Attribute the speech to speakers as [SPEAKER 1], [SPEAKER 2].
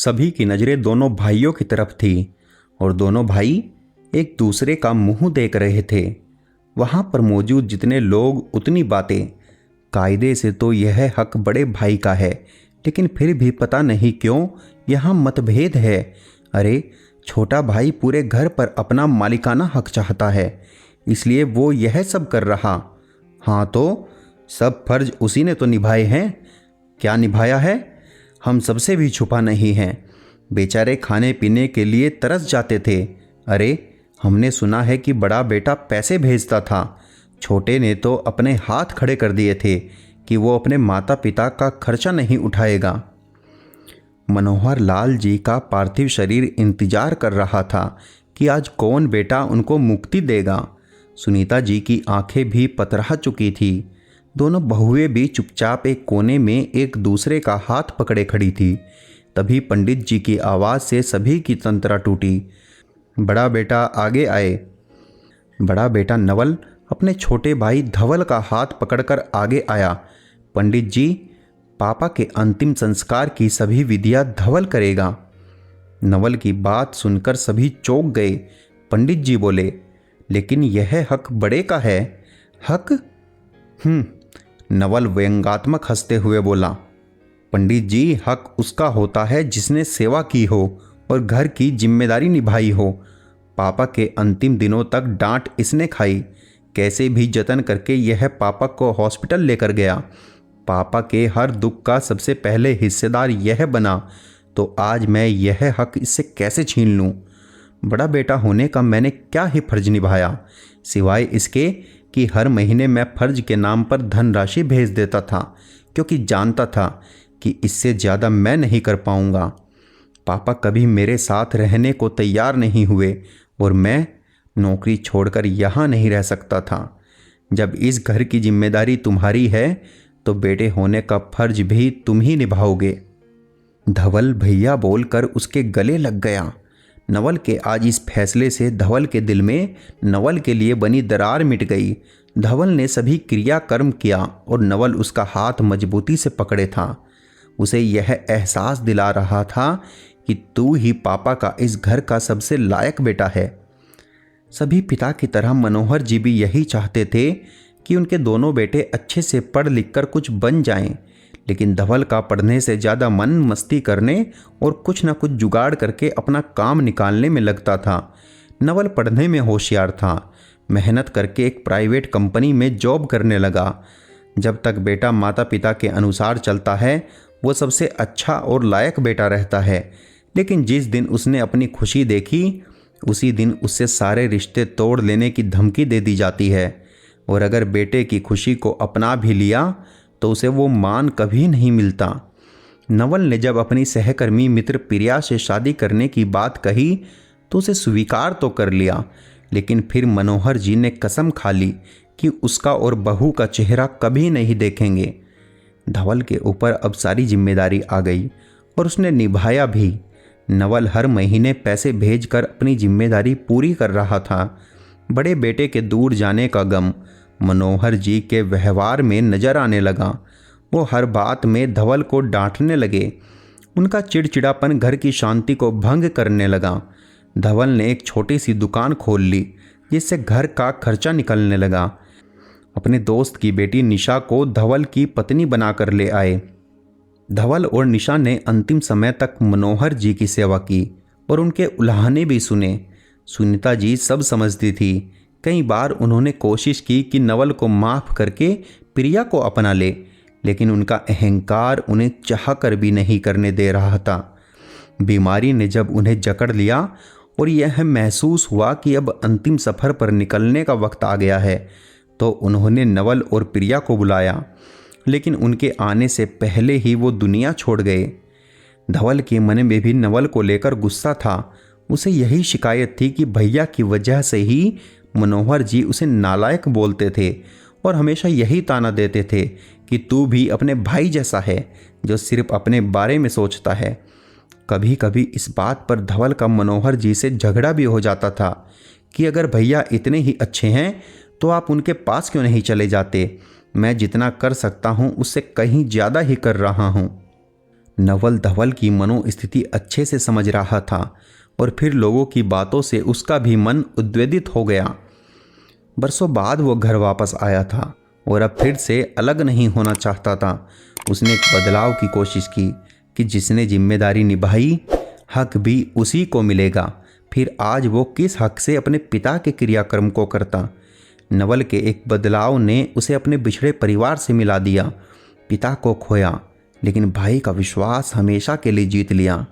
[SPEAKER 1] सभी की नज़रें दोनों भाइयों की तरफ थी और दोनों भाई एक दूसरे का मुंह देख रहे थे। वहां पर मौजूद जितने लोग उतनी बातें। कायदे से तो यह हक बड़े भाई का है, लेकिन फिर भी पता नहीं क्यों यहाँ मतभेद है। अरे, छोटा भाई पूरे घर पर अपना मालिकाना हक चाहता है, इसलिए वो यह सब कर रहा। हाँ तो सब फर्ज उसी ने तो निभाए हैं। क्या निभाया है? हम सबसे भी छुपा नहीं है। बेचारे खाने पीने के लिए तरस जाते थे। अरे, हमने सुना है कि बड़ा बेटा पैसे भेजता था। छोटे ने तो अपने हाथ खड़े कर दिए थे कि वो अपने माता पिता का खर्चा नहीं उठाएगा। मनोहर लाल जी का पार्थिव शरीर इंतजार कर रहा था कि आज कौन बेटा उनको मुक्ति देगा। सुनीता जी की आंखें भी पतरा चुकी थी। दोनों बहुएं भी चुपचाप एक कोने में एक दूसरे का हाथ पकड़े खड़ी थी। तभी पंडित जी की आवाज़ से सभी की तंत्रा टूटी। बड़ा बेटा आगे आए। बड़ा बेटा नवल अपने छोटे भाई धवल का हाथ पकड़कर आगे आया। पंडित जी, पापा के अंतिम संस्कार की सभी विधियां धवल करेगा। नवल की बात सुनकर सभी चौंक गए। पंडित जी बोले, लेकिन यह हक बड़े का है। हक? नवल व्यंग्यात्मक हंसते हुए बोला, पंडित जी, हक उसका होता है जिसने सेवा की हो और घर की जिम्मेदारी निभाई हो। पापा के अंतिम दिनों तक डांट इसने खाई। कैसे भी जतन करके यह पापा को हॉस्पिटल लेकर गया। पापा के हर दुख का सबसे पहले हिस्सेदार यह बना, तो आज मैं यह हक इससे कैसे छीन लूँ? बड़ा बेटा होने का मैंने क्या ही फर्ज निभाया, सिवाय इसके कि हर महीने मैं फर्ज के नाम पर धनराशि भेज देता था, क्योंकि जानता था कि इससे ज़्यादा मैं नहीं कर पाऊँगा। पापा कभी मेरे साथ रहने को तैयार नहीं हुए और मैं नौकरी छोड़कर यहाँ नहीं रह सकता था। जब इस घर की जिम्मेदारी तुम्हारी है तो बेटे होने का फर्ज भी तुम ही निभाओगे। धवल भैया बोलकर उसके गले लग गया। नवल के आज इस फैसले से धवल के दिल में नवल के लिए बनी दरार मिट गई। धवल ने सभी क्रियाकर्म किया और नवल उसका हाथ मजबूती से पकड़े था। उसे यह एहसास दिला रहा था कि तू ही पापा का इस घर का सबसे लायक बेटा है। सभी पिता की तरह मनोहर जी भी यही चाहते थे कि उनके दोनों बेटे अच्छे से पढ़ लिख कर कुछ बन जाएं, लेकिन धवल का पढ़ने से ज़्यादा मन मस्ती करने और कुछ न कुछ जुगाड़ करके अपना काम निकालने में लगता था। नवल पढ़ने में होशियार था। मेहनत करके एक प्राइवेट कंपनी में जॉब करने लगा। जब तक बेटा माता पिता के अनुसार चलता है वो सबसे अच्छा और लायक बेटा रहता है, लेकिन जिस दिन उसने अपनी खुशी देखी उसी दिन उससे सारे रिश्ते तोड़ लेने की धमकी दे दी जाती है। और अगर बेटे की खुशी को अपना भी लिया तो उसे वो मान कभी नहीं मिलता। नवल ने जब अपनी सहकर्मी मित्र प्रिया से शादी करने की बात कही तो उसे स्वीकार तो कर लिया, लेकिन फिर मनोहर जी ने कसम खा ली कि उसका और बहू का चेहरा कभी नहीं देखेंगे। धवल के ऊपर अब सारी जिम्मेदारी आ गई और उसने निभाया भी। नवल हर महीने पैसे भेजकर अपनी जिम्मेदारी पूरी कर रहा था। बड़े बेटे के दूर जाने का गम मनोहर जी के व्यवहार में नजर आने लगा। वो हर बात में धवल को डांटने लगे। उनका चिड़चिड़ापन घर की शांति को भंग करने लगा। धवल ने एक छोटी सी दुकान खोल ली जिससे घर का खर्चा निकलने लगा। अपने दोस्त की बेटी निशा को धवल की पत्नी बनाकर ले आए। धवल और निशा ने अंतिम समय तक मनोहर जी की सेवा की और उनके उल्हाने भी सुने। सुनीता जी सब समझती थी। कई बार उन्होंने कोशिश की कि नवल को माफ़ करके प्रिया को अपना ले, लेकिन उनका अहंकार उन्हें चाहकर भी नहीं करने दे रहा था। बीमारी ने जब उन्हें जकड़ लिया और यह महसूस हुआ कि अब अंतिम सफ़र पर निकलने का वक्त आ गया है, तो उन्होंने नवल और प्रिया को बुलाया, लेकिन उनके आने से पहले ही वो दुनिया छोड़ गए। धवल के मन में भी नवल को लेकर गुस्सा था। उसे यही शिकायत थी कि भैया की वजह से ही मनोहर जी उसे नालायक बोलते थे और हमेशा यही ताना देते थे कि तू भी अपने भाई जैसा है जो सिर्फ अपने बारे में सोचता है। कभी कभी इस बात पर धवल का मनोहर जी से झगड़ा भी हो जाता था कि अगर भैया इतने ही अच्छे हैं तो आप उनके पास क्यों नहीं चले जाते। मैं जितना कर सकता हूँ उससे कहीं ज़्यादा ही कर रहा हूँ। नवल धवल की मनोस्थिति अच्छे से समझ रहा था और फिर लोगों की बातों से उसका भी मन उद्वेलित हो गया। बरसों बाद वो घर वापस आया था और अब फिर से अलग नहीं होना चाहता था। उसने एक बदलाव की कोशिश की कि जिसने जिम्मेदारी निभाई हक भी उसी को मिलेगा। फिर आज वो किस हक से अपने पिता के क्रियाक्रम को करता। नवल के एक बदलाव ने उसे अपने बिछड़े परिवार से मिला दिया। पिता को खोया लेकिन भाई का विश्वास हमेशा के लिए जीत लिया।